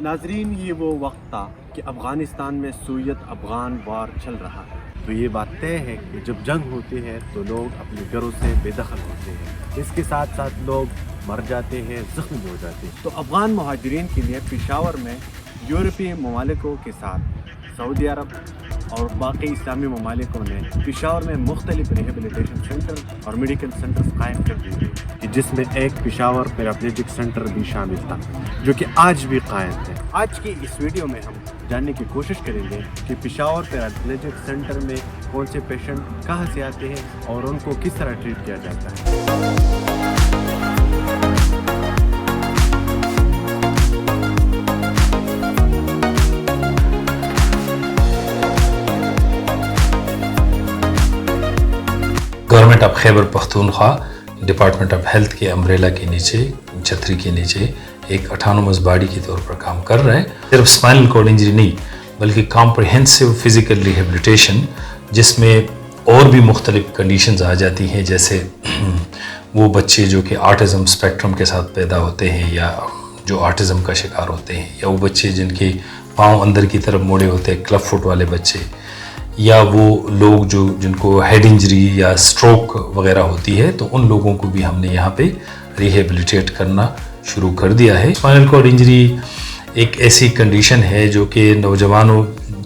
नाजरीन, ये वो वक्त था कि अफ़गानिस्तान में सोवियत अफ़गान वार चल रहा है। तो ये बात तय है कि जब जंग होती है तो लोग अपने घरों से बेदखल होते हैं, इसके साथ साथ लोग मर जाते हैं, ज़ख्मी हो जाते हैं। तो अफ़गान मुहाजिरीन के लिए पेशावर में यूरोपीय ममालिकों के साथ सऊदी अरब और बाकी इस्लामी ममालिकों ने पेशावर में मुख्तलिफ रिहेबिलिटेशन सेंटर और मेडिकल सेंटर्स कायम कर दिए कि जिसमें एक पेशावर पैराप्लेजिक सेंटर भी शामिल था, जो कि आज भी कायम है। आज की इस वीडियो में हम जानने की कोशिश करेंगे कि पेशावर पैराप्लेजिक सेंटर में कौन से पेशेंट कहाँ से आते हैं और उनको किस तरह ट्रीट किया जाता है। Government of Khyber Pakhtunkhwa department of health के अम्ब्रेला के नीचे, छतरी के नीचे एक ऑटोनोमस बॉडी के तौर पर काम कर रहा है। सिर्फ स्पाइनल कॉर्ड इंजरी नहीं बल्कि कॉम्प्रिहेंसिव फिजिकल रिहेबिलिटेशन, जिसमें और भी मुख्तलिफ कंडीशंस आ जाती हैं, जैसे वो बच्चे जो कि ऑटिज़म स्पेक्ट्रम के साथ पैदा होते हैं या जो ऑटिज़म का शिकार होते हैं, या वो बच्चे जिनके पाँव अंदर की तरफ मोड़े होते हैं, क्लब फुट वाले बच्चे, या वो लोग जिनको हेड इंजरी या स्ट्रोक वगैरह होती है, तो उन लोगों को भी हमने यहाँ पे रिहेबिलिटेट करना शुरू कर दिया है। स्पाइनल कॉर्ड इंजरी एक ऐसी कंडीशन है जो कि नौजवानों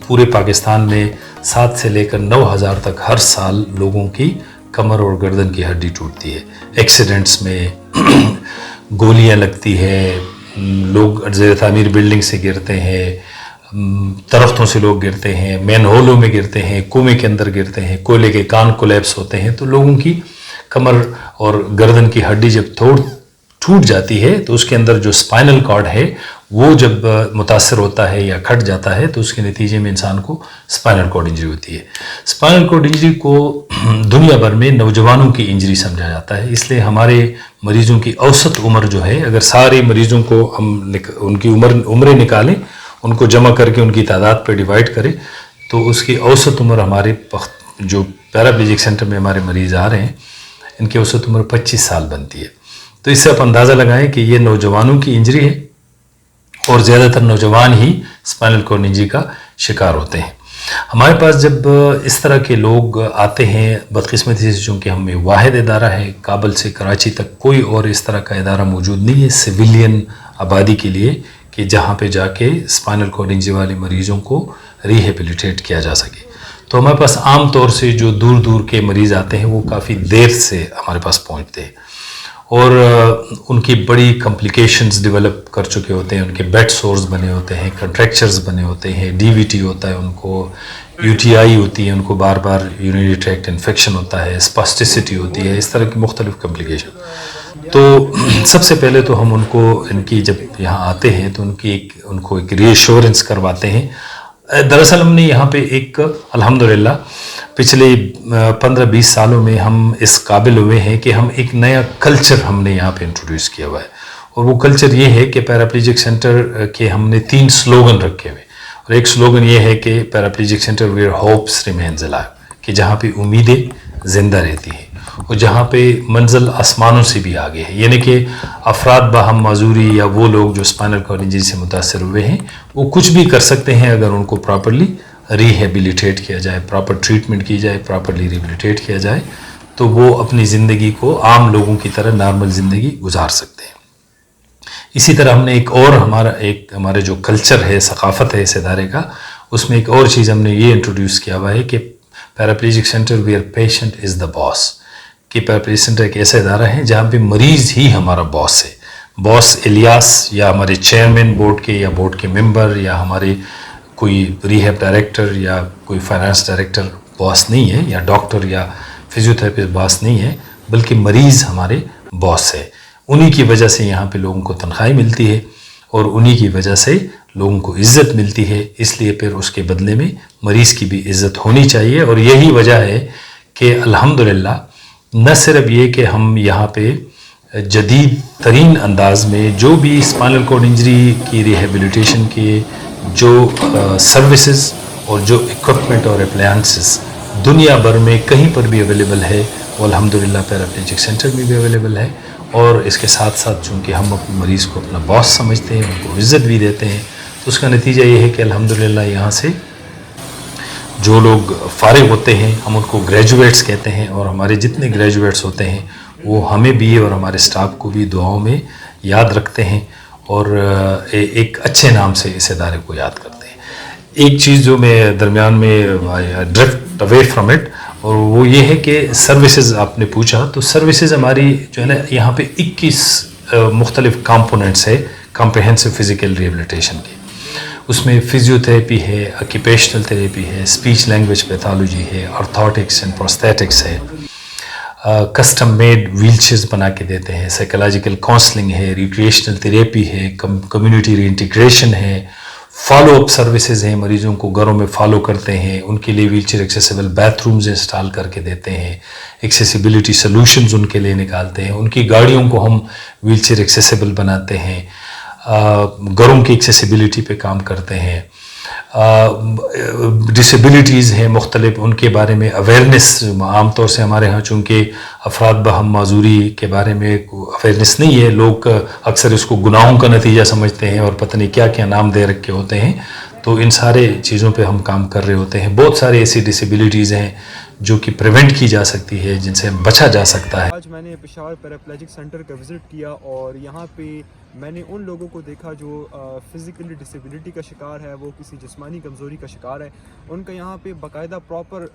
पूरे पाकिस्तान में 7 से लेकर 9,000 तक हर साल लोगों की कमर और गर्दन की हड्डी टूटती है। एक्सीडेंट्स में गोलियां लगती है, लोग ज़ेर तामीर बिल्डिंग से गिरते हैं, दरख्तों से लोग गिरते हैं, मैनहोलों में गिरते हैं, कुएं के अंदर गिरते हैं, कोयले के कान कोलैप्स होते हैं। तो लोगों की कमर और गर्दन की हड्डी जब टूट जाती है तो उसके अंदर जो स्पाइनल कॉर्ड है वो जब मुतासर होता है या कट जाता है तो उसके नतीजे में इंसान को स्पाइनल कॉर्ड इंजरी होती है। स्पाइनल कॉर्ड इंजरी को दुनिया भर में नौजवानों की इंजरी समझा जाता है, इसलिए हमारे मरीजों की औसत उम्र जो है, अगर सारे मरीजों को हम उनकी उम्रें निकालें, उनको जमा करके उनकी तादाद पर डिवाइड करें, तो उसकी औसत उम्र हमारे जो पैराप्लेजिक सेंटर में हमारे मरीज आ रहे हैं, इनकी औसत उम्र 25 साल बनती है। तो इससे आप अंदाज़ा लगाएं कि ये नौजवानों की इंजरी है और ज़्यादातर नौजवान ही स्पाइनल कॉर्ड इंजरी का शिकार होते हैं। हमारे पास जब इस तरह के लोग आते हैं, बदकिस्मती से चूँकि हमें वाहिद इदारा है, काबुल से कराची तक कोई और इस तरह का इदारा मौजूद नहीं है सिविलियन आबादी के लिए कि जहाँ पे जाके स्पाइनल कॉर्ड इंजरी वाले मरीज़ों को रिहेबिलिटेट किया जा सके। तो हमारे पास आम तौर से जो दूर दूर के मरीज़ आते हैं वो काफ़ी देर से हमारे पास पहुँचते हैं और उनकी बड़ी कॉम्प्लिकेशंस डेवलप कर चुके होते हैं, उनके बेड सोर्स बने होते हैं, कंट्रैक्चर्स बने होते हैं, डीवीटी होता है, उनको यूटीआई होती है, उनको बार बार यूरिनरी ट्रैक्ट इन्फेक्शन होता है, स्पास्टिसिटी होती है, इस तरह की मुख्तलिफ कॉम्प्लिकेशन। तो सबसे पहले तो हम उनको इनकी जब यहाँ आते हैं तो उनको एक रीएश्योरेंस करवाते हैं। दरअसल हमने यहाँ पे एक अल्हम्दुलिल्लाह पिछले 15-20 सालों में हम इस काबिल हुए हैं कि हम एक नया कल्चर हमने यहाँ पे इंट्रोड्यूस किया हुआ है, और वो कल्चर ये है कि पैराप्लेजिक सेंटर के हमने 3 स्लोगन रखे हुए, और एक स्लोगन ये है कि paraplegic centre where hopes remains alive, कि जहाँ पे उम्मीदें ज़िंदा रहती हैं और जहाँ पे मंजिल आसमानों से भी आगे है, यानी कि अफराद बाहम माजूरी या वो लोग जो स्पाइनल कॉर्ड इंजरी से मुतासर हुए हैं वो कुछ भी कर सकते हैं अगर उनको प्रॉपरली रिहेबिलिटेट किया जाए, प्रॉपर ट्रीटमेंट की जाए, प्रॉपरली रिहेबिलिटेट किया जाए, तो वो अपनी ज़िंदगी को आम लोगों की तरह नॉर्मल ज़िंदगी गुजार सकते हैं। इसी तरह हमने हमारे जो कल्चर है, सकाफ़त है इस इदारे का, उसमें एक और चीज़ हमने ये इंट्रोड्यूस किया हुआ है कि paraplegic centre where patient is the boss, कि पैराप्लेजिक सेंटर एक ऐसा इदारा है जहाँ पे मरीज़ ही हमारा बॉस है। बॉस इलियास या हमारे चेयरमैन बोर्ड के या बोर्ड के मेंबर या हमारे कोई रिहैब डायरेक्टर या कोई फाइनेंस डायरेक्टर बॉस नहीं है, या डॉक्टर या फिजियोथेरेपिस्ट बॉस नहीं है, बल्कि मरीज़ हमारे बॉस है। उन्हीं की वजह से यहाँ पे लोगों को तनख्वाही मिलती है और उन्हीं की वजह से लोगों को इज़्ज़त मिलती है, इसलिए फिर उसके बदले में मरीज़ की भी इज़्ज़त होनी चाहिए। और यही वजह है कि अल्हम्दुलिल्लाह न सिर्फ ये कि हम यहाँ पे जदीद तरीन अंदाज में जो भी स्पाइनल कॉर्ड इंजरी की रिहेबिलिटेशन के जो सर्विसेज और जो इक्विपमेंट और अप्लायंसेस दुनिया भर में कहीं पर भी अवेलेबल है, वो अल्हम्दुलिल्लाह पैराप्लेजिक सेंटर में भी अवेलेबल है। और इसके साथ साथ चूँकि हम अपने मरीज़ को अपना बॉस समझते हैं, उनको इज़्ज़त भी देते हैं, تو اس کا نتیجہ یہ ہے کہ الحمدللہ یہاں سے جو لوگ فارغ ہوتے ہیں ہم ان کو گریجویٹس کہتے ہیں، اور ہمارے جتنے گریجویٹس ہوتے ہیں وہ ہمیں بھی اور ہمارے سٹاف کو بھی دعاؤں میں یاد رکھتے ہیں اور ایک اچھے نام سے اس ادارے کو یاد کرتے ہیں۔ ایک چیز جو میں درمیان میں ڈرفٹ اوے فرام اٹ، اور وہ یہ ہے کہ سروسز آپ نے پوچھا، تو سروسز ہماری جو ہے نا یہاں پہ 21 مختلف کمپوننٹس ہے کمپریہنسو فزیکل ریہیبلیٹیشن کے۔ اس میں فزیو تھراپی ہے، آکیوپیشنل تھراپی ہے، اسپیچ لینگویج پیتھولوجی ہے، آرتھوٹکس اینڈ پروستھیٹکس ہے، کسٹم میڈ ویل چیئرز بنا کے دیتے ہیں، سائیکولوجیکل کاؤنسلنگ ہے، ریکریشنل تھراپی ہے، کمیونٹی ری انٹیگریشن ہے، فالو اپ سروسز ہیں، مریضوں کو گھروں میں فالو کرتے ہیں، ان کے لیے wheelchair accessible bathrooms install کر کے دیتے ہیں، ایکسیسیبلٹی سلوشنز ان کے لیے نکالتے ہیں، ان کی گاڑیوں کو ہم ویل چیئر ایکسیسیبل بناتے ہیں، گھروں کی ایکسیسیبلٹی پہ کام کرتے ہیں، ڈسیبلٹیز ہیں مختلف، ان کے بارے میں اویئرنیس عام طور سے ہمارے ہاں چونکہ افراد بہم معذوری کے بارے میں اویئرنیس نہیں ہے، لوگ اکثر اس کو گناہوں کا نتیجہ سمجھتے ہیں اور پتہ نہیں کیا کیا نام دے رکھے ہوتے ہیں، تو ان سارے چیزوں پہ ہم کام کر رہے ہوتے ہیں۔ بہت سارے ایسی ڈسیبلٹیز ہیں جو کہ پریونٹ کی جا سکتی ہے، جن سے بچا جا سکتا ہے۔ آج میں نے پشاور پیراپلیجک سینٹر کا وزٹ کیا اور یہاں پہ میں نے ان لوگوں کو دیکھا جو فزیکلی ڈسیبلٹی کا شکار ہے، وہ کسی جسمانی کمزوری کا شکار ہے، ان کا یہاں پہ باقاعدہ پراپر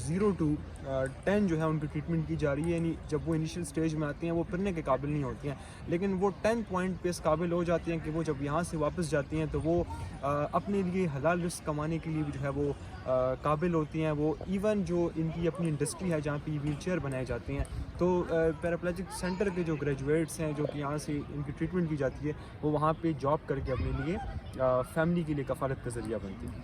0 to 10 جو ہے ان کی ٹریٹمنٹ کی جا رہی ہے۔ یعنی جب وہ انیشیل سٹیج میں آتی ہیں وہ پھرنے کے قابل نہیں ہوتی ہیں، لیکن وہ 10 پوائنٹ پہ اس قابل ہو جاتی ہیں کہ وہ جب یہاں سے واپس جاتی ہیں تو وہ اپنے لیے حلال رزق کمانے کے لیے بھی جو ہے وہ قابل ہوتی ہیں۔ وہ ایون جو ان کی اپنی انڈسٹری ہے جہاں پہ ویل چیئر بنائے جاتے ہیں، تو پیراپلیجک سینٹر کے جو گریجویٹس ہیں جو کہ یہاں سے ان کی ٹریٹمنٹ کی جاتی ہے، وہ وہاں پہ جاب کر کے اپنے لیے فیملی کے لیے کفالت کا ذریعہ بنتی ہیں۔